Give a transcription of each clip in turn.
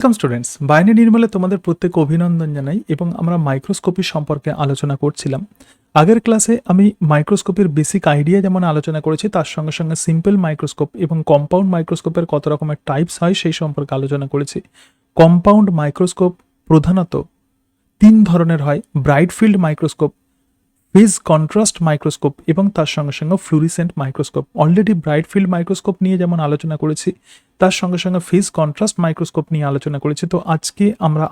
Welcome students, binary নির্মলে তোমাদের প্রত্যেক অভিনন্দন জানাই এবং আমরা মাইক্রোস্কোপি সম্পর্কে আলোচনা করছিলাম। আগের ক্লাসে আমি মাইক্রোস্কোপের বেসিক আইডিয়া যেমন আলোচনা করেছি, তার সঙ্গে সঙ্গে সিম্পল মাইক্রোস্কোপ এবং কম্পাউন্ড মাইক্রোস্কোপের কত রকমের টাইপস হয় সেই সম্পর্কে আলোচনা করেছি। কম্পাউন্ড মাইক্রোস্কোপ প্রধানত তিন ধরনের হয়: bright field microscope, phase contrast microscope এবং তার সঙ্গে সঙ্গে fluorescent microscope. Already bright field microscope নিয়ে যেমন আলোচনা করেছি, তার সঙ্গে সঙ্গে ফেজ কন্ট্রাস্ট মাইক্রোস্কোপ নিয়ে আলোচনা করেছি। তো আজকে আমরা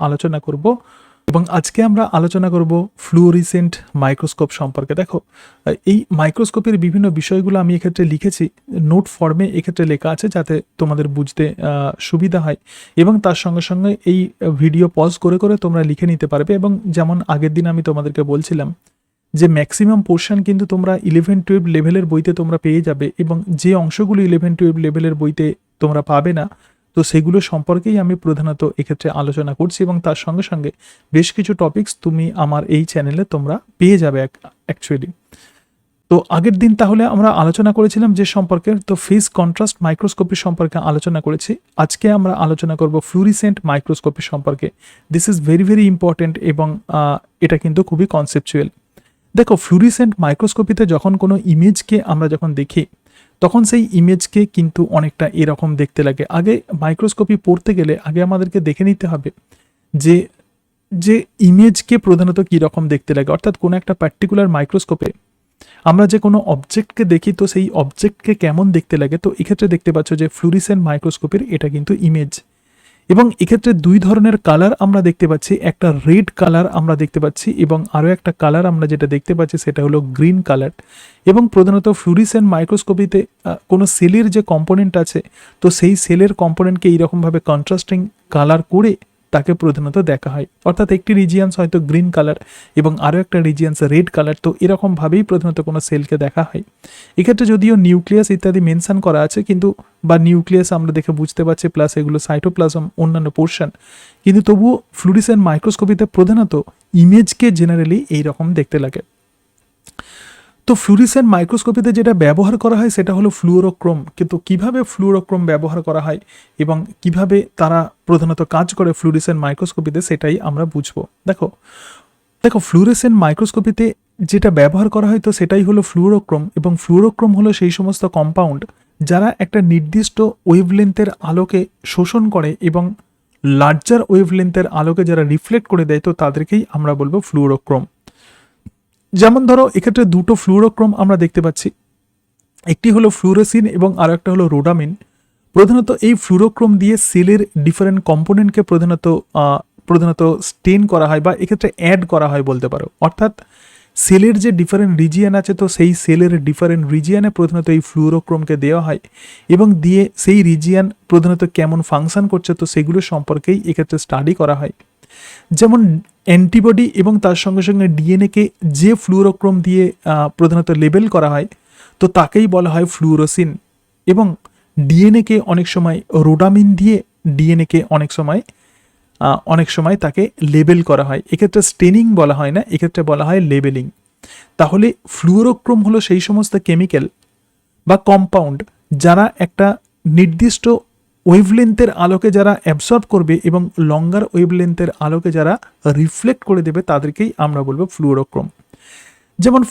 আলোচনা করব ফ্লুorescent মাইক্রোস্কোপ সম্পর্কে। দেখো, এই মাইক্রোস্কোপের বিভিন্ন বিষয়গুলো আমি এক্ষেত্রে লিখেছি, নোট ফর্মে এক্ষেত্রে লেখা আছে যাতে তোমাদের বুঝতে সুবিধা হয়, এবং তার সঙ্গে সঙ্গে এই ভিডিও পজ করে করে তোমরা লিখে নিতে পারবে। এবং যেমন আগের দিন আমি তোমাদেরকে বলছিলাম যে ম্যাক্সিমাম পোর্শন কিন্তু তোমরা 11-12 লেভেলের বইতে তোমরা পেয়ে যাবে, এবং যে অংশগুলো 11-12 লেভেলের বইতে তোমরা পাবে না, তো সেগুলো সম্পর্কেই আমি প্রধানত এক্ষেত্রে আলোচনা করছি। এবং তার সঙ্গে সঙ্গে বেশ কিছু টপিকস তুমি আমার এই চ্যানেলে তোমরা পেয়ে যাবে অ্যাকচুয়ালি। তো আগের দিন তাহলে আমরা আলোচনা করেছিলাম যে সম্পর্কে, তো ফেজ কন্ট্রাস্ট মাইক্রোস্কোপি সম্পর্কে আলোচনা করেছি। আজকে আমরা আলোচনা করব ফ্লুorescent মাইক্রোস্কোপি সম্পর্কে। This is very very important এবং এটা কিন্তু খুবই কনসেপচুয়াল। দেখো, ফ্লুorescent মাইক্রোস্কোপিতে যখন কোনো ইমেজকে আমরা যখন দেখি, তখন সেই ইমেজকে কিন্তু অনেকটা এরকম দেখতে লাগে। আগে মাইক্রোস্কোপি পড়তে গেলে আগে আমাদেরকে দেখে নিতে হবে যে যে ইমেজকে প্রধানত কীরকম দেখতে লাগে, অর্থাৎ কোনো একটা পার্টিকুলার মাইক্রোস্কোপে আমরা যে কোনো অবজেক্টকে দেখি, তো সেই অবজেক্টকে কেমন দেখতে লাগে। তো এক্ষেত্রে দেখতে পাচ্ছ যে ফ্লুorescent মাইক্রোস্কোপের এটা কিন্তু ইমেজ, এবং এক্ষেত্রে দুই ধরনের কালার আমরা দেখতে পাচ্ছি। একটা রেড কালার আমরা দেখতে পাচ্ছি, এবং আরও একটা কালার আমরা যেটা দেখতে পাচ্ছি সেটা হলো গ্রিন কালার। এবং প্রধানত ফ্লুorescent মাইক্রোস্কোপিতে কোনো সেলের যে কম্পোনেন্ট আছে, তো সেই সেলের কম্পোনেন্টকে এইরকমভাবে কন্ট্রাস্টিং কালার করে তাকে প্রধানত দেখা হয়। অর্থাৎ একটি রিজিয়ান্স হয়তো গ্রিন কালার এবং আরও একটা রিজিয়ান্স রেড কালার, তো এরকমভাবেই প্রধানত কোনো সেলকে দেখা হয়। এক্ষেত্রে যদিও নিউক্লিয়াস ইত্যাদি মেনশন করা আছে, কিন্তু বা নিউক্লিয়াস আমরা দেখে বুঝতে পারছি, প্লাস এগুলো সাইটোপ্লাজম অন্যান্য পোর্শন, কিন্তু তবুও ফ্লুorescent মাইক্রোস্কোপিতে প্রধানত ইমেজকে জেনারেলি এইরকম দেখতে লাগে। তো ফ্লুorescent মাইক্রোস্কোপিতে যেটা ব্যবহার করা হয় সেটা হলো ফ্লুরোক্রোম। কিন্তু কিভাবে ফ্লুরোক্রোম ব্যবহার করা হয় এবং কিভাবে তারা প্রধানত কাজ করে ফ্লুorescent মাইক্রোস্কোপিতে, সেটাই আমরা বুঝবো। দেখো ফ্লুorescent মাইক্রোস্কোপিতে যেটা ব্যবহার করা হয় তো সেটাই হলো ফ্লুরোক্রোম, এবং ফ্লুরোক্রোম হলো সেই সমস্ত কম্পাউন্ড যারা একটা নির্দিষ্ট ওয়েভলেন্থের আলোকে শোষণ করে এবং লার্জার ওয়েভলেন্থের আলোকে যারা রিফ্লেক্ট করে দেয়, তো তাদেরকেই আমরা বলবো ফ্লুরোক্রোম। যেমন ধরো, এক্ষেত্রে দুটো ফ্লুরোক্রোম আমরা দেখতে পাচ্ছি, একটি হলো ফ্লুরেসিন এবং আর একটা হলো রোডামিন। প্রধানত এই ফ্লুরোক্রোম দিয়ে সেলের ডিফারেন্ট কম্পোনেন্টকে প্রধানত স্টেন করা হয়, বা এক্ষেত্রে অ্যাড করা হয় বলতে পারো। অর্থাৎ সেলের যে ডিফারেন্ট রিজিয়ান আছে, তো সেই সেলের ডিফারেন্ট রিজিয়ানে প্রধানত এই ফ্লুরোক্রোমকে দেওয়া হয়, এবং দিয়ে সেই রিজিয়ান প্রধানত কেমন ফাংশন করছে, তো সেগুলো সম্পর্কেই এক্ষেত্রে স্টাডি করা হয়। যেমন অ্যান্টিবডি এবং তার সঙ্গে সঙ্গে ডিএনএকে যে ফ্লুরোক্রোম দিয়ে প্রধানত লেবেল করা হয়, তো তাকেই বলা হয় ফ্লুরোসিন। এবং ডিএনএকে অনেক সময় রোডামিন দিয়ে ডিএনএকে অনেক সময় তাকে লেবেল করা হয়। এক্ষেত্রে স্টেনিং বলা হয় না, এক্ষেত্রে বলা হয় লেবেলিং। তাহলে ফ্লুরোক্রোম হলো সেই সমস্ত কেমিক্যাল বা কম্পাউন্ড যারা একটা নির্দিষ্ট ওয়েভলেন্থের আলোকে যারা অ্যাবসর্ব করবে এবং লঙ্গার ওয়েভলেন্থের আলোকে যারা রিফ্লেক্ট করে দেবে, তাদেরকেই আমরা বলবো ফ্লুরোক্রোম। যেমন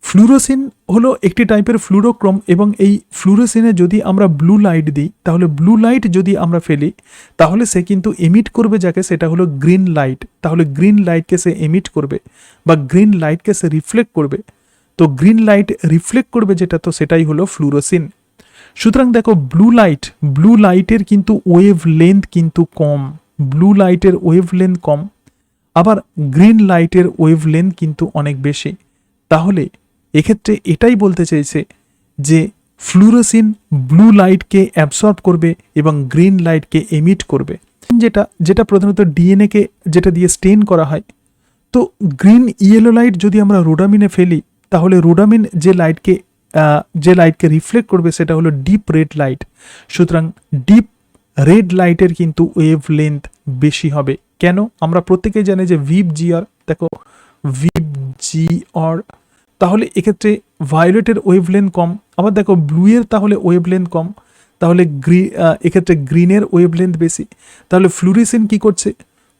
ফ্লুরোসিন হলো একটি টাইপের ফ্লুরোক্রোম, এবং এই ফ্লুরোসিনে যদি আমরা ব্লু লাইট দিই, তাহলে ব্লু লাইট যদি আমরা ফেলি, তাহলে সে কিন্তু এমিট করবে যাকে, সেটা হলো গ্রিন লাইট। তাহলে গ্রিন লাইটকে সে এমিট করবে বা গ্রিন লাইটকে সে রিফ্লেক্ট করবে। তো গ্রিন লাইট রিফ্লেক্ট করবে যেটা, তো সেটাই হলো ফ্লুরোসিন। সুতরাং দেখো, ব্লু লাইটের কিন্তু ওয়েভ লেন্থ কিন্তু কম, ব্লু লাইটের ওয়েভ লেন্থ কম, আবার গ্রিন লাইটের ওয়েভ লেন্থ কিন্তু অনেক বেশি। তাহলে এক্ষেত্রে এটাই বলতে চেয়েছে যে ফ্লুরোসিন ব্লু লাইটকে অ্যাবসর্ব করবে এবং গ্রিন লাইটকে এমিট করবে, যেটা প্রধানত ডিএনএকে যেটা দিয়ে স্টেন করা হয়। তো গ্রিন ইয়েলো লাইট যদি আমরা রোডামিনে ফেলি, তাহলে রোডামিন যে লাইটকে রিফ্লেক্ট করবে সেটা হলো ডিপ রেড লাইট। সুতরাং ডিপ রেড লাইটের কিন্তু ওয়েভ লেন্থ বেশি হবে। কেন? আমরা প্রত্যেকেই জানি যে ভিপ-জিআর, তাহলে এক্ষেত্রে ভায়োলেটের ওয়েভ লেন্থ কম, আবার দেখো ব্লু এর তাহলে ওয়েভ লেন্থ কম, তাহলে এক্ষেত্রে গ্রিনের ওয়েভলেন্থ বেশি। তাহলে ফ্লুরিসেন্ট কি করছে,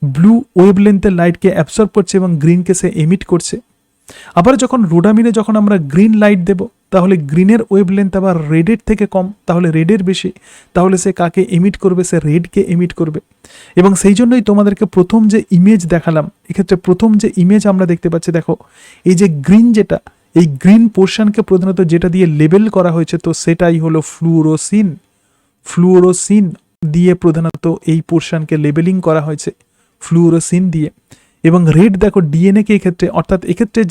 ব্লু ওয়েভলেন্থের লাইটকে অ্যাবসর্ব করছে এবং গ্রিনকে সে এমিট করছে। আবার যখন রোডামিনে যখন আমরা গ্রিন লাইট দেব, তাহলে গ্রিনের ওয়েভলেন্থ আবার রেডের থেকে কম, তাহলে রেডের বেশি, তাহলে সে কাকে এমিট করবে, সে রেডকে এমিট করবে। এবং সেই জন্যই তোমাদেরকে প্রথম যে ইমেজ দেখালাম, এক্ষেত্রে প্রথম যে ইমেজ আমরা দেখতে পাচ্ছি, দেখো এই যে গ্রিন, যেটা এই গ্রিন পোর্শনকে প্রধানত যেটা দিয়ে লেবেল করা হয়েছে, তো সেটাই হলো ফ্লুওরোসিন। ফ্লুওরোসিন দিয়ে প্রধানত এই পোর্শনকে লেবেলিং করা হয়েছে, ফ্লুওরোসিন দিয়ে। এবং রেড দেখো ডিএনএ কে এক্ষেত্রে, অর্থাৎ এক্ষেত্রে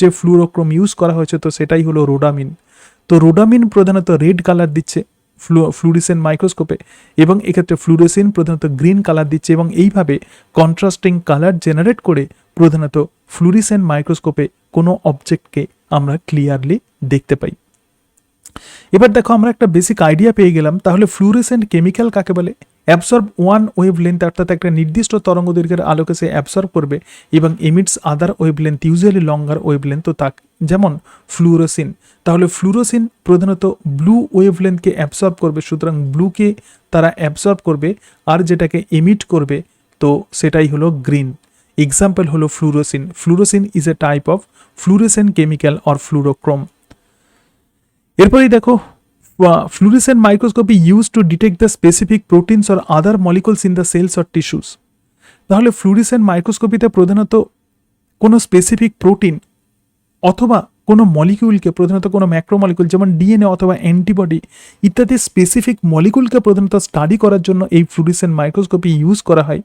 যে ফ্লুরোক্রোম ইউজ করা হয়েছে, তো সেটাই হলো রোডামিন। তো রোডামিন প্রধানত রেড কালার দিচ্ছে ফ্লুরিসেন্ট মাইক্রোস্কোপে, এবং এক্ষেত্রে ফ্লুরেসিন প্রধানত গ্রিন কালার দিচ্ছে, এবং এইভাবে কন্ট্রাস্টিং কালার জেনারেট করে প্রধানত ফ্লুরিসেন্ট মাইক্রোস্কোপে কোনো অবজেক্টকে আমরা ক্লিয়ারলি দেখতে পাই। এবার দেখো আমরা একটা বেসিক আইডিয়া পেয়ে গেলাম। তাহলে ফ্লুরেসেন্ট কেমিক্যাল কাকে বলে? অ্যাবসর্ব ওয়ান ওয়েভলেন্থ, অর্থাৎ একটা নির্দিষ্ট তরঙ্গ দৈর্ঘ্যের আলোকে সে অ্যাবসর্ব করবে এবং এমিটস আদার ওয়েভলেন্থ, ইউজুয়ালি লঙ্গার ওয়েভলেন্থ, তো তাক যেমন ফ্লুরোসিন। তাহলে ফ্লুরোসিন প্রধানত ব্লু ওয়েভলেন্থকে অ্যাবসর্ব করবে, সুতরাং ব্লুকে তারা অ্যাবসর্ব করবে, আর যেটাকে এমিট করবে তো সেটাই হলো গ্রিন। এক্সাম্পল হলো fluorescein. Fluorescein is a type of fluorescent chemical or fluorochrome. এরপরেই দেখো fluorescent microscopy used to detect the specific proteins or other molecules in the cells or tissues. তাহলে ফ্লুরেসেন্ট মাইক্রোস্কোপিতে প্রধানত কোনো স্পেসিফিক প্রোটিন অথবা কোনো মলিকিউলকে, প্রধানত কোনো ম্যাক্রোমলিকুল যেমন ডিএনএ অথবা অ্যান্টিবডি ইত্যাদি স্পেসিফিক মলিকুলকে প্রধানত স্টাডি করার জন্য এই ফ্লুরেসেন্ট মাইক্রোস্কোপি ইউজ করা হয়।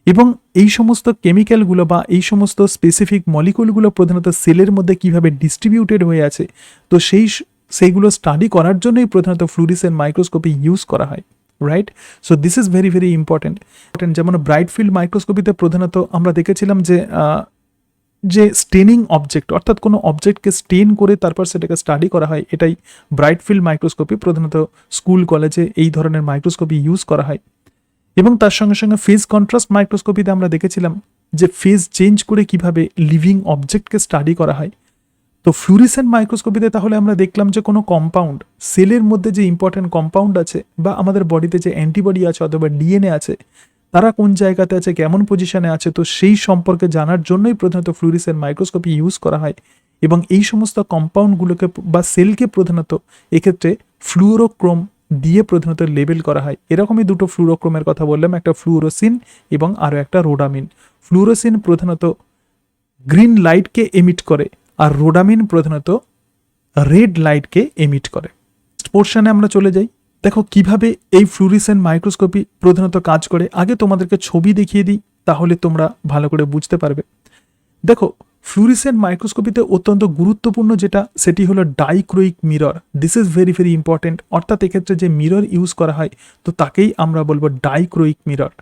এবং এই সমস্ত কেমিক্যালগুলো বা এই সমস্ত স্পেসিফিক মলিকুলগুলো প্রধানত সেলের মধ্যে কিভাবে ডিস্ট্রিবিউটেড হয়ে আছে, তো সেইগুলো স্টাডি করার জন্যই প্রধানত ফ্লুরেসেন্ট মাইক্রোস্কোপি ইউজ করা হয়, right? So this is very very important. যেমন ব্রাইট ফিল্ড মাইক্রোস্কোপিতে প্রধানত আমরা দেখেছিলাম যে স্টেনিং অবজেক্ট, অর্থাৎ কোনো অবজেক্টকে স্টেন করে তারপর সেটাকে স্টাডি করা হয়, এটাই ব্রাইট ফিল্ড মাইক্রোস্কোপি। প্রধানত স্কুল কলেজে এই ধরনের মাইক্রোস্কোপি ইউজ করা হয়। এবং তার সঙ্গে সঙ্গে ফেজ কন্ট্রাস্ট মাইক্রোস্কোপিতে আমরা দেখেছিলাম যে ফেজ চেঞ্জ করে কিভাবে লিভিং অবজেক্টকে স্টাডি করা হয়। তো ফ্লুরেসেন্ট মাইক্রোস্কোপিতে তাহলে আমরা দেখলাম যে কোনো কম্পাউন্ড, সেলের মধ্যে যে ইম্পর্টেন্ট কম্পাউন্ড আছে বা আমাদের বডিতে যে অ্যান্টিবডি আছে অথবা ডিএনএ আছে, তারা কোন জায়গাতে আছে, কেমন পজিশনে আছে, তো সেই সম্পর্কে জানার জন্যই প্রধানত ফ্লুরেসেন্ট মাইক্রোস্কোপি ইউজ করা হয়। এবং এই সমস্ত কম্পাউন্ডগুলোকে বা সেলকে প্রধানত এক্ষেত্রে ফ্লুরোক্রোম দিয়ে প্রধানত লেবেল করা হয়। এরকমই দুটো ফ্লুরোক্রোমের কথা বললাম, একটা ফ্লুরোসিন এবং আরও একটা রোডামিন। ফ্লুরোসিন প্রধানত গ্রিন লাইটকে এমিট করে, আর রোডামিন প্রধানত রেড লাইটকে এমিট করে। পোর্শনে আমরা চলে যাই। দেখো কিভাবে এই ফ্লুরেসেন্ট মাইক্রোস্কোপি প্রধানত কাজ করে। আগে তোমাদেরকে ছবি দেখিয়ে দিই, তাহলে তোমরা ভালো করে বুঝতে পারবে। দেখো ফ্লুরেসেন্ট মাইক্রোস্কোপিতে অত্যন্ত গুরুত্বপূর্ণ যেটা, সেটি হলো dichroic mirror. This is very very important. অর্থাৎ এক্ষেত্রে যে মিরর ইউজ করা হয়, তো তাকেই আমরা বলবো ডাইক্রোইক মিরর।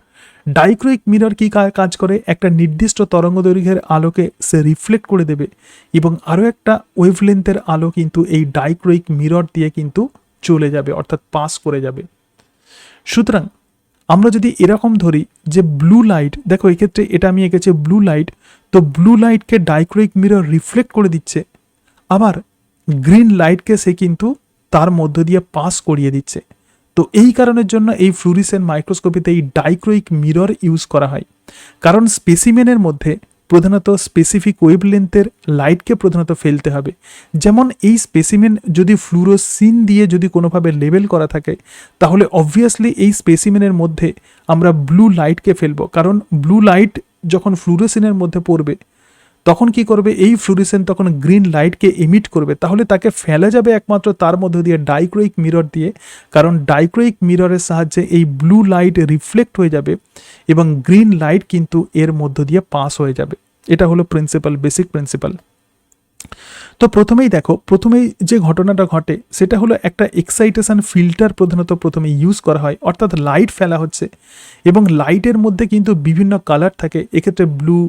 ডাইক্রোইক মিরর কি কাজ করে? একটা নির্দিষ্ট তরঙ্গ দৈর্ঘ্যের আলোকে সে রিফ্লেক্ট করে দেবে, এবং আরও একটা ওয়েভলেন্থের আলো কিন্তু এই ডাইক্রোইক মিরর দিয়ে কিন্তু চলে যাবে, অর্থাৎ পাস করে যাবে। সুতরাং আমরা যদি এরকম ধরি যে ব্লু লাইট, দেখো এক্ষেত্রে এটা আমি এঁকেছি ব্লু লাইট, তো ব্লু লাইটকে ডাইক্রোইক মিরর রিফ্লেক্ট করে দিচ্ছে, আবার গ্রিন লাইটকে সে কিন্তু তার মধ্য দিয়ে পাস করিয়ে দিচ্ছে। তো এই কারণের জন্য এই ফ্লুরেসেন্ট মাইক্রোস্কোপিতে এই ডাইক্রোইক মিরর ইউজ করা হয়, কারণ স্পেসিমেনের মধ্যে প্রধানত স্পেসিফিক ওয়েভলেন্থের লাইটকে প্রধানত ফেলতে হবে। যেমন এই স্পেসিমেন যদি ফ্লুরোসিন দিয়ে যদি কোনোভাবে লেবেল করা থাকে, তাহলে অবভিয়াসলি এই স্পেসিমেনের মধ্যে আমরা ব্লু লাইটকে ফেলবো, কারণ ব্লু লাইট যখন ফ্লুরোসিনের মধ্যে পড়বে তখন কি করবে, এই ফ্লুরেসেন্ট তখন গ্রিন লাইটকে এমিট করবে, তাহলে তাকে ফেলা যাবে একমাত্র তার মধ্য দিয়ে ডাইক্রোইক মিরর দিয়ে, কারণ ডাইক্রোইক মিররের সাহায্যে এই ব্লু লাইট রিফ্লেক্ট হয়ে যাবে এবং গ্রিন লাইট কিন্তু এর মধ্য দিয়ে পাস হয়ে যাবে। এটা হলো প্রিন্সিপাল, বেসিক প্রিন্সিপাল। তো প্রথমেই দেখো, প্রথমেই যে ঘটনাটা ঘটে সেটা হলো একটা এক্সাইটেশন ফিল্টার প্রধানত প্রথমে ইউজ করা হয়, অর্থাৎ লাইট ফেলা হচ্ছে এবং লাইটের মধ্যে কিন্তু বিভিন্ন কালার থাকে, এক্ষেত্রে ব্লু,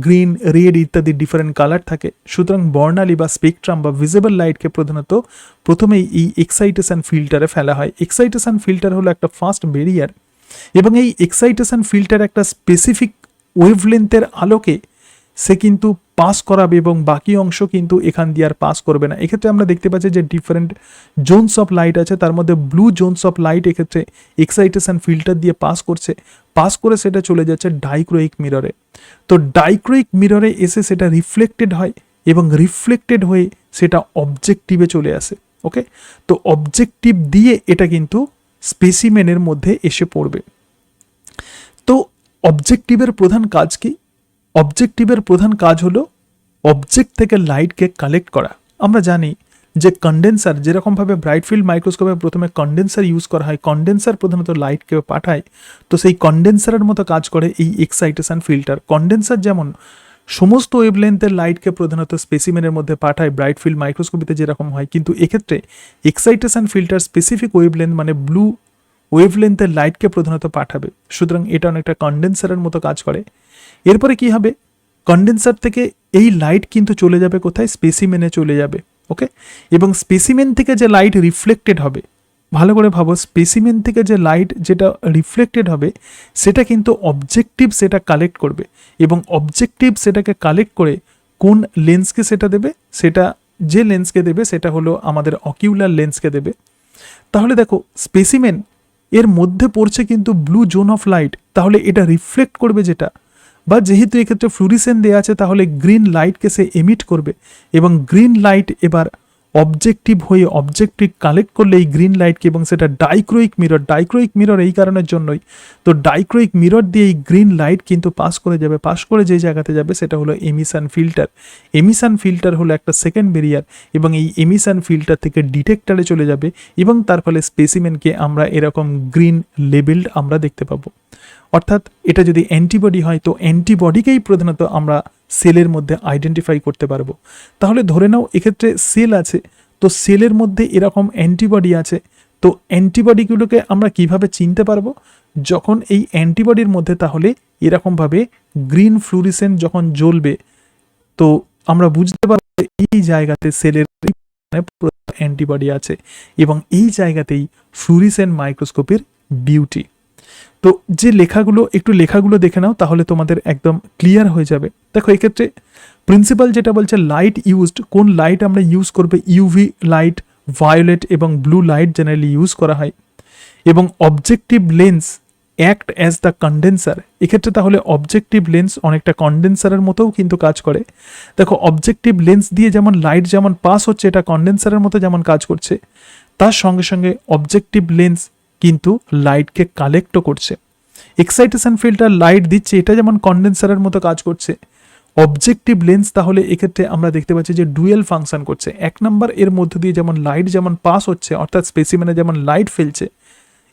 গ্রিন, রেড ইত্যাদি ডিফারেন্ট কালার থাকে। সুতরাং বর্ণালী বা স্পেকট্রাম বা ভিজিবল লাইটকে প্রধানত প্রথমেই এই এক্সাইটেশন ফিল্টারে ফেলা হয়। এক্সাইটেশন ফিল্টার হলো একটা ফার্স্ট ব্যারিয়ার, এবং এই এক্সাইটেশন ফিল্টার একটা স্পেসিফিক ওয়েভলেন্থের আলোকে সে কিন্তু পাস করাবে এবং বাকি অংশ কিন্তু এখান দিয়ে আর পাস করবে না। এক্ষেত্রে আমরা দেখতে পাচ্ছি যে ডিফারেন্ট জোনস অফ লাইট আছে, তার মধ্যে ব্লু জোনস অফ লাইট এক্ষেত্রে এক্সাইটেশন ফিল্টার দিয়ে পাস করে সেটা চলে যাচ্ছে ডাইক্রোইক মিররে। তো ডাইক্রোইক মিররে এসে সেটা রিফ্লেক্টেড হয় এবং রিফ্লেক্টেড হয়ে সেটা অবজেক্টিভে চলে আসে। ওকে, তো অবজেক্টিভ দিয়ে এটা কিন্তু স্পেসিমেনের মধ্যে এসে পড়বে। তো অবজেক্টিভের প্রধান কাজ কি? অবজেক্টিভের প্রধান কাজ হলো অবজেক্ট থেকে লাইটকে কালেক্ট করা। আমরা জানি যে কন্ডেন্সার, যেরকমভাবে ব্রাইট ফিল্ড মাইক্রোস্কোপে প্রথমে কন্ডেন্সার ইউজ করা হয়, কন্ডেন্সার প্রধানত লাইটকে পাঠায়, তো সেই কন্ডেন্সারের মতো কাজ করে এই এক্সাইটেশন ফিল্টার। কন্ডেন্সার যেমন সমস্ত ওয়েভলেন্থের লাইটকে প্রধানত স্পেসিমেনের মধ্যে পাঠায় ব্রাইট ফিল্ড মাইক্রোস্কোপিতে যেরকম হয়, কিন্তু এক্ষেত্রে এক্সাইটেশন ফিল্টার স্পেসিফিক ওয়েভলেন্থ মানে ব্লু ওয়েভলেন্থের লাইটকে প্রধানত পাঠাবে। সুতরাং এটা অনেকটা কন্ডেন্সারের মতো কাজ করে। এরপরে কি হবে? কন্ডেন্সার থেকে এই লাইট কিন্তু চলে যাবে কোথায়? স্পেসিমেনে চলে যাবে। ওকে, এবং স্পেসিমেন থেকে যে লাইট রিফ্লেক্টেড হবে, ভালো করে ভাবো, স্পেসিমেন থেকে যে লাইট যেটা রিফ্লেক্টেড হবে সেটা কিন্তু অবজেক্টিভ সেটা কালেক্ট করবে, এবং অবজেক্টিভ সেটাকে কালেক্ট করে কোন লেন্সকে সেটা দেবে? সেটা যে লেন্সকে দেবে সেটা হলো আমাদের অকিউলার লেন্সকে দেবে। তাহলে দেখো, স্পেসিমেন এর মধ্যে পড়ছে কিন্তু ব্লু জোন অফ লাইট, তাহলে এটা রিফ্লেক্ট করবে যেটা, বা যেহেতু এক্ষেত্রে ফ্লুরিসেন্ট দেওয়া আছে তাহলে গ্রিন লাইটকে সে এমিট করবে, এবং গ্রিন লাইট এবার অবজেক্টিভ হয়ে অবজেক্টিভ কালেক্ট করলে এই গ্রিন লাইটকে, এবং সেটা ডাইক্রোইক মিরর এই কারণের জন্যই। তো ডাইক্রোইক মিরর দিয়ে এই গ্রিন লাইট কিন্তু পাস করে যে জায়গাতে যাবে সেটা হলো এমিশন ফিল্টার। এমিশন ফিল্টার হলো একটা সেকেন্ড ব্যারিয়ার, এবং এই এমিশন ফিল্টার থেকে ডিটেক্টরে চলে যাবে, এবং তার ফলে স্পেসিমেনকে আমরা এরকম গ্রিন লেবেলড আমরা দেখতে পাবো। অর্থাৎ এটা যদি অ্যান্টিবডি হয় তো অ্যান্টিবডিকেই প্রধানত আমরা সেলের মধ্যে আইডেন্টিফাই করতে পারবো। তাহলে ধরে নাও এক্ষেত্রে সেল আছে, তো সেলের মধ্যে এরকম অ্যান্টিবডি আছে, তো অ্যান্টিবডিগুলোকে আমরা কিভাবে চিনতে পারবো? যখন এই অ্যান্টিবডির মধ্যে তাহলে এরকমভাবে গ্রিন ফ্লুরিসেন্ট যখন জ্বলবে, তো আমরা বুঝতে পারবো এই জায়গাতে সেলের অ্যান্টিবডি আছে, এবং এই জায়গাতেই ফ্লুরিসেন্ট মাইক্রোস্কোপের বিউটি। তো যে লেখাগুলো দেখে নাও, তাহলে তোমাদের একদম ক্লিয়ার হয়ে যাবে। দেখো, এক্ষেত্রে প্রিন্সিপাল যেটা বলছে লাইট ইউজড, কোন লাইট আমরা ইউজ করবে? ইউভি লাইট, ভায়োলেট এবং ব্লু লাইট জেনারেলি ইউজ করা হয়, এবং objective lens act as the condenser. এক্ষেত্রে তাহলে অবজেক্টিভ লেন্স অনেকটা কন্ডেন্সারের মতোও কিন্তু কাজ করে। দেখো, অবজেক্টিভ লেন্স দিয়ে যেমন লাইট যেমন পাস হচ্ছে, এটা কন্ডেন্সারের মতো যেমন কাজ করছে, তার সঙ্গে সঙ্গে অবজেক্টিভ লেন্স কিন্তু লাইটকে কালেক্টও করছে। এক্সাইটেশন ফিল্টার লাইট দিচ্ছে, এটা যেমন কন্ডেন্সারের মতো কাজ করছে, অবজেক্টিভ লেন্স তাহলে এক্ষেত্রে আমরা দেখতে পাচ্ছি যে ডুয়েল ফাংশন করছে। এক নাম্বার, এর মধ্য দিয়ে যেমন লাইট যেমন পাস হচ্ছে, অর্থাৎ স্পেসিমেনে যেমন লাইট ফেলছে,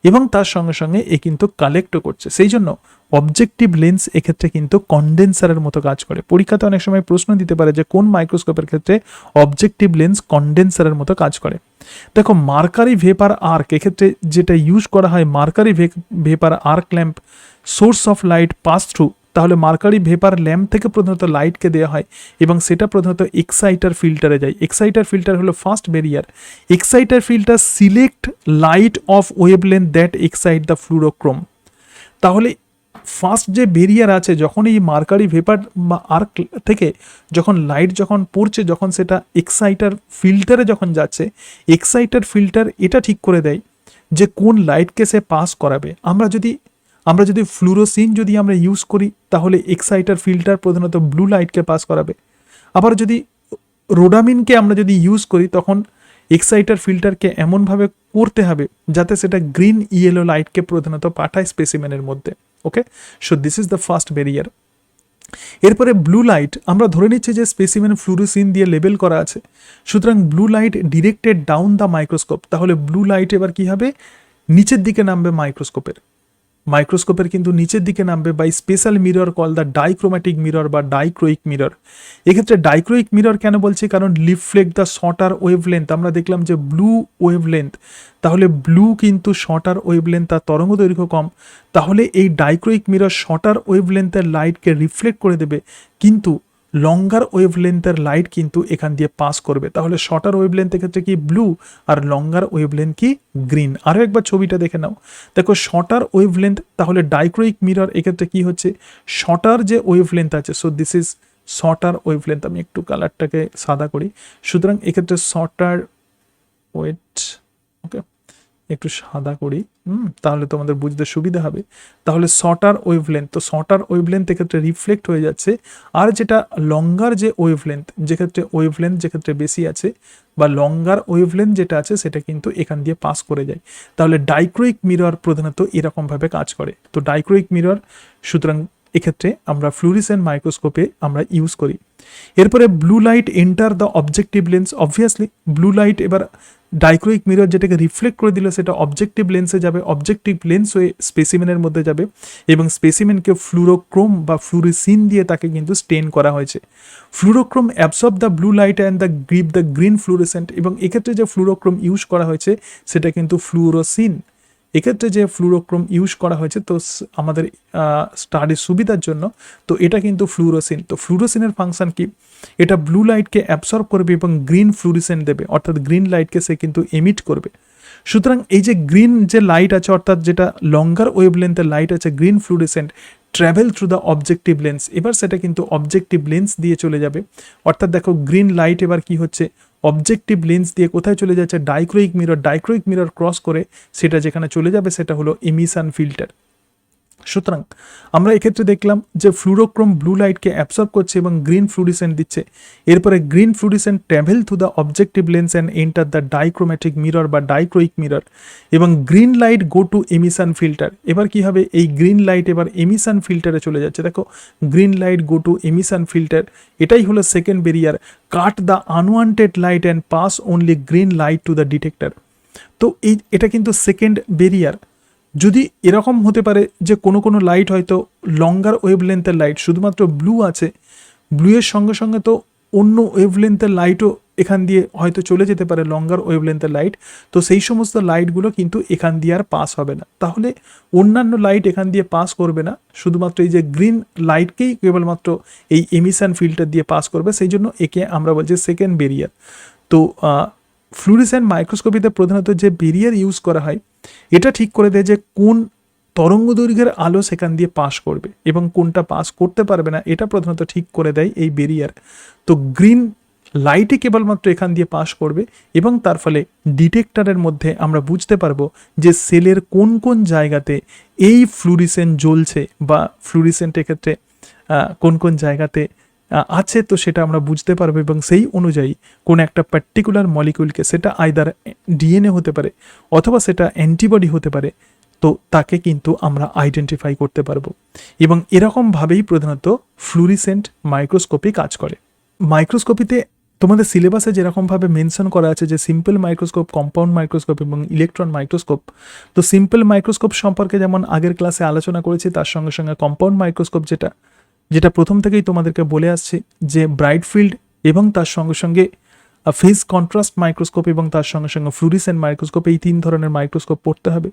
এবং তার সঙ্গে সঙ্গে এ কিন্তু কালেক্টও করছে। সেই জন্য অবজেক্টিভ লেন্স এক্ষেত্রে কিন্তু কন্ডেন্সারের মতো কাজ করে। পরীক্ষাতে অনেক সময় প্রশ্ন দিতে পারে যে কোন মাইক্রোস্কোপের ক্ষেত্রে অবজেক্টিভ লেন্স কন্ডেন্সারের মতো কাজ করে। দেখো, মার্কারি ভেপার আর্ক, এক্ষেত্রে যেটা ইউজ করা হয় mercury vapour arc lamp, source of light pass through, তাহলে মার্কারি ভেপার ল্যাম্প থেকে প্রধানত লাইটকে দেওয়া হয়, এবং সেটা প্রধানত এক্সাইটার ফিল্টারে যায়। এক্সাইটার ফিল্টার হলো first barrier. Exciter filter select light of wavelength that excite the fluorochrome. তাহলে ফার্স্ট যে ব্যারিয়ার আছে, যখন এই মার্কারি ভেপার বা আর্ক থেকে যখন লাইট যখন পড়ছে, যখন সেটা এক্সাইটার ফিল্টারে যখন যাচ্ছে, এক্সাইটার ফিল্টার এটা ঠিক করে দেয় যে কোন লাইটকে সে পাস করাবে। আমরা যদি ফ্লুরোসিন যদি আমরা ইউজ করি, তাহলে এক্সাইটার ফিল্টার প্রধানত ব্লু লাইটকে পাস করাবে। আবার যদি রোডামিনকে আমরা যদি ইউজ করি, তখন এক্সাইটার ফিল্টারকে এমনভাবে করতে হবে যাতে সেটা গ্রিন ইয়েলো লাইটকে প্রধানত পাঠায় স্পেসিমেনের মধ্যে। Okay, so this is the first barrier. এরপরে ব্লু লাইট, আমরা ধরে নিচ্ছি যে স্পেসিমেন ফ্লুরোসিন দিয়ে লেবেল করা আছে, সুতরাং blue light directed down the microscope. তাহলে ব্লু লাইট এবার কি হবে? নিচের দিকে নামবে মাইক্রোস্কোপের কিন্তু নিচের দিকে নামবে by special mirror call the dichromatic mirror বা ডাইক্রোইক মিরর। এক্ষেত্রে ডাইক্রোইক মিরর কেন বলছি? কারণ রিফ্লেক্ট দ্য শর্টার ওয়েভলেন্থ। আমরা দেখলাম যে ব্লু ওয়েভলেন্থ, তাহলে ব্লু কিন্তু শর্টার ওয়েভলেন্থ, তার তরঙ্গ দৈর্ঘ্য কম, তাহলে এই ডাইক্রোইক মিরর শর্টার ওয়েভলেন্থের লাইটকে রিফ্লেক্ট করে দেবে, কিন্তু লঙ্গার ওয়েভলেন্থের লাইট কিন্তু এখান দিয়ে পাস করবে। তাহলে শর্টার ওয়েভলেন্থের ক্ষেত্রে কি ব্লু, আর লঙ্গার ওয়েভলেন্থ কি গ্রিন। আরও একবার ছবিটা দেখে নাও, দেখো শর্টার ওয়েভলেন্থ, তাহলে ডাইক্রোইক মিরর এক্ষেত্রে কি হচ্ছে? শর্টার যে ওয়েভলেন্থ আছে, so this is shorter wavelength, আমি একটু কালারটাকে সাদা করি, সুতরাং এক্ষেত্রে শর্টার ওয়েট, ওকে একটু সাদা করি, তাহলে তোমাদের বুঝতে সুবিধা হবে। তাহলে শর্টার ওয়েভলেন্থ, তো শর্টার ওয়েভলেন্থ এক্ষেত্রে রিফ্লেক্ট হয়ে যাচ্ছে, আর যেটা লঙ্গার যে ওয়েভলেন্থ, যেক্ষেত্রে ওয়েভলেন্থ যেক্ষেত্রে বেশি আছে বা লঙ্গার ওয়েভলেন্থ যেটা আছে সেটা কিন্তু এখান দিয়ে পাস করে যায়। তাহলে ডাইক্রোইক মিরর প্রধানত এরকমভাবে কাজ করে। তো ডাইক্রোইক মিরর, সুতরাং এক্ষেত্রে আমরা ফ্লুরিসেন্ট মাইক্রোস্কোপে আমরা ইউজ করি। এরপরে blue light enter the objective lens, obviously blue light এবার ডাইক্রোইক মিরর যেটাকে রিফ্লেক্ট করে দিল সেটা অবজেক্টিভ লেন্সে যাবে, অবজেক্টিভ লেন্স হয়ে স্পেসিমেনের মধ্যে যাবে এবং স্পেসিমেনকে ফ্লুরোক্রোম বা ফ্লুরিসিন দিয়ে তাকে কিন্তু স্টেন করা হয়েছে। Fluorochrome absorb the blue light and the green fluorescent, এবং এক্ষেত্রে যে ফ্লুরোক্রোম ইউজ করা হয়েছে সেটা কিন্তু ফ্লুরোসিন। এক্ষেত্রে যে ফ্লুরোক্রোম ইউজ করা হয়েছে তো আমাদের স্টাডির সুবিধার জন্য, তো এটা কিন্তু ফ্লুরোসিন। তো ফ্লুরোসিনের ফাংশন কি, এটা ব্লু লাইটকে অ্যাবসর্ব করবে এবং গ্রিন ফ্লুরিসেন্ট দেবে, অর্থাৎ গ্রিন লাইটকে সে কিন্তু এমিট করবে। সুতরাং এই যে গ্রিন যে লাইট আছে, অর্থাৎ যেটা লঙ্গার ওয়েভলেন্থের লাইট আছে green fluorescent, travel through the objective lens, এবার সেটা কিন্তু অবজেক্টিভ লেন্স দিয়ে চলে যাবে। অর্থাৎ দেখো গ্রিন লাইট এবার কি হচ্ছে, অবজেক্টিভ লেন্স দিয়ে কোথায় চলে যাচ্ছে, ডাইক্রোইক মিরর, ডাইক্রোইক মিরর ক্রস করে সেটা যেখানে চলে যাবে সেটা হলো এমিশন ফিল্টার। সুতরাং আমরা এক্ষেত্রে দেখলাম যে ফ্লুরোক্রোম ব্লু লাইটকে অ্যাবসর্ব করছে এবং গ্রিন ফ্লুরিসেন্ট দিচ্ছে। এরপরে green fluorescent travel through the objective lens and enter the dichromatic mirror বা ডাইক্রোইক মিরর, এবং green light go to emission filter. এবার কি হবে, এই গ্রিন লাইট এবার এমিশন ফিল্টারে চলে যাচ্ছে। দেখো green light go to emission filter, এটাই হলো second barrier, cut the unwanted light and pass only green light to the detector. তো এটা কিন্তু সেকেন্ড ব্যারিয়ার। যদি এরকম হতে পারে যে কোনো কোনো লাইট হয়তো লঙ্গার ওয়েভলেন্থের লাইট, শুধুমাত্র ব্লু আছে, ব্লুয়ের সঙ্গে সঙ্গে তো অন্য ওয়েভলেন্থের লাইটও এখান দিয়ে হয়তো চলে যেতে পারে, লঙ্গার ওয়েভলেন্থের লাইট, তো সেই সমস্ত লাইটগুলো কিন্তু এখান দিয়ে আর পাস হবে না। তাহলে অন্যান্য লাইট এখান দিয়ে পাস করবে না, শুধুমাত্র এই যে গ্রিন লাইটকেই কেবলমাত্র এই এমিশন ফিল্টার দিয়ে পাস করবে, সেই জন্য একে আমরা বলছি সেকেন্ড ব্যারিয়ার। তো ফ্লুরেসেন্ট মাইক্রোস্কোপিতে প্রধানত যে ব্যারিয়ার ইউজ করা হয় এটা ঠিক করে দেয় যে কোন তরঙ্গ দৈর্ঘ্যের আলো সেখান দিয়ে পাস করবে এবং কোনটা পাস করতে পারবে না, এটা প্রধানত ঠিক করে দেয় এই ব্যারিয়ার। তো গ্রিন লাইটই কেবলমাত্র এখান দিয়ে পাস করবে এবং তার ফলে ডিটেক্টরের মধ্যে আমরা বুঝতে পারবো যে সেলের কোন কোন জায়গাতে এই ফ্লুরিসেন্ট জ্বলছে বা ফ্লুরিসেন্ট এক্ষেত্রে কোন কোন জায়গাতে আছে, তো সেটা আমরা বুঝতে পারবো এবং সেই অনুযায়ী কোন একটা পার্টিকুলার মলিকিউলকে, সেটা আইদার ডিএনএ হতে পারে অথবা সেটা অ্যান্টিবডি হতে পারে, তো তাকে কিন্তু আমরা আইডেন্টিফাই করতে পারবো। এবং এরকমভাবেই প্রধানত ফ্লুরিসেন্ট মাইক্রোস্কোপি কাজ করে। মাইক্রোস্কোপিতে তোমাদের সিলেবাসে যেরকমভাবে মেনশন করা আছে যে সিম্পল মাইক্রোস্কোপ, কম্পাউন্ড মাইক্রোস্কোপ এবং ইলেকট্রন মাইক্রোস্কোপ, তো সিম্পল মাইক্রোস্কোপ সম্পর্কে যেমন আগের ক্লাসে আলোচনা করেছি, তার সঙ্গে সঙ্গে কম্পাউন্ড মাইক্রোস্কোপ যেটা প্রথম থেকেই তোমাদেরকে বলে আসছে যে ব্রাইট ফিল্ড এবং তার সঙ্গে সঙ্গে ফেজ কন্ট্রাস্ট মাইক্রোস্কোপ এবং তার সঙ্গে সঙ্গে ফ্লুরিসেন্ট মাইক্রোস্কোপ, এই তিন ধরনের মাইক্রোস্কোপ পড়তে হবে।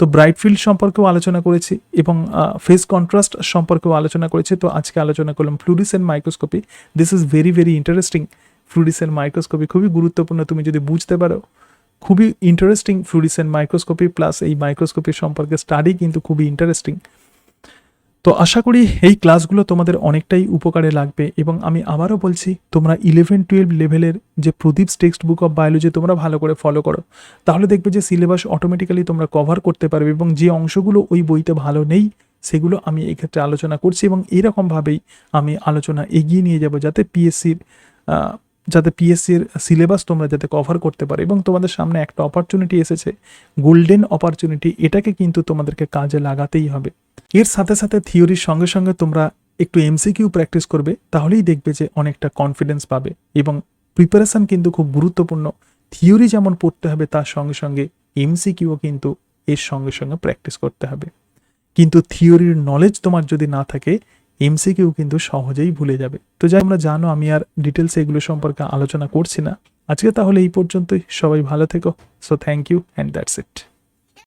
তো ব্রাইট ফিল্ড সম্পর্কেও আলোচনা করেছি এবং ফেজ কন্ট্রাস্ট সম্পর্কেও আলোচনা করেছি। তো আজকে আলোচনা করলাম fluorescent microscopy. This is very very interesting. Fluorescent microscopy খুবই গুরুত্বপূর্ণ, তুমি যদি বুঝতে পারো খুবই ইন্টারেস্টিং। ফ্লুরিসেন্ট মাইক্রোস্কোপি প্লাস এই মাইক্রোস্কোপি সম্পর্কে স্টাডি কিন্তু খুবই ইন্টারেস্টিং। তো আশা করি এই ক্লাসগুলো তোমাদের অনেকটাই উপকারে লাগবে এবং আমি আবারও বলছি, তোমরা 11-12 লেভেলের যে প্রদীপস টেক্সট বুক অফ বায়োলজি তোমরা ভালো করে ফলো করো, তাহলে দেখবে যে সিলেবাস অটোমেটিক্যালি তোমরা কভার করতে পারবে এবং যে অংশগুলো ওই বইতে ভালো নেই সেগুলো আমি এক্ষেত্রে আলোচনা করছি এবং এরকমভাবেই আমি আলোচনা এগিয়ে নিয়ে যাব যাতে পিএসসির সিলেবাস তোমরা যাতে কভার করতে পারো। এবং তোমাদের সামনে একটা অপরচুনিটি এসেছে, গোল্ডেন অপরচুনিটি, এটাকে কিন্তু তোমাদেরকে কাজে লাগাতেই হবে। এর সাথে সাথে থিওরির সঙ্গে সঙ্গে তোমরা একটু এমসিকিউ প্র্যাকটিস করবে, তাহলেই দেখবে যে অনেকটা কনফিডেন্স পাবে। এবং প্রিপারেশন কিন্তু খুব গুরুত্বপূর্ণ, থিওরি যেমন পড়তে হবে তার সঙ্গে সঙ্গে এমসিকিউও কিন্তু এর সঙ্গে সঙ্গে প্র্যাকটিস করতে হবে। কিন্তু থিওরির নলেজ তোমার যদি না থাকে, এমসিকিউ কিন্তু সহজেই ভুলে যাবে। তো যাই আমরা জানো, আমি আর ডিটেলস এগুলো সম্পর্কে আলোচনা করছি না আজকে। তাহলে এই পর্যন্তই, সবাই ভালো থেকো। So thank you and that's it.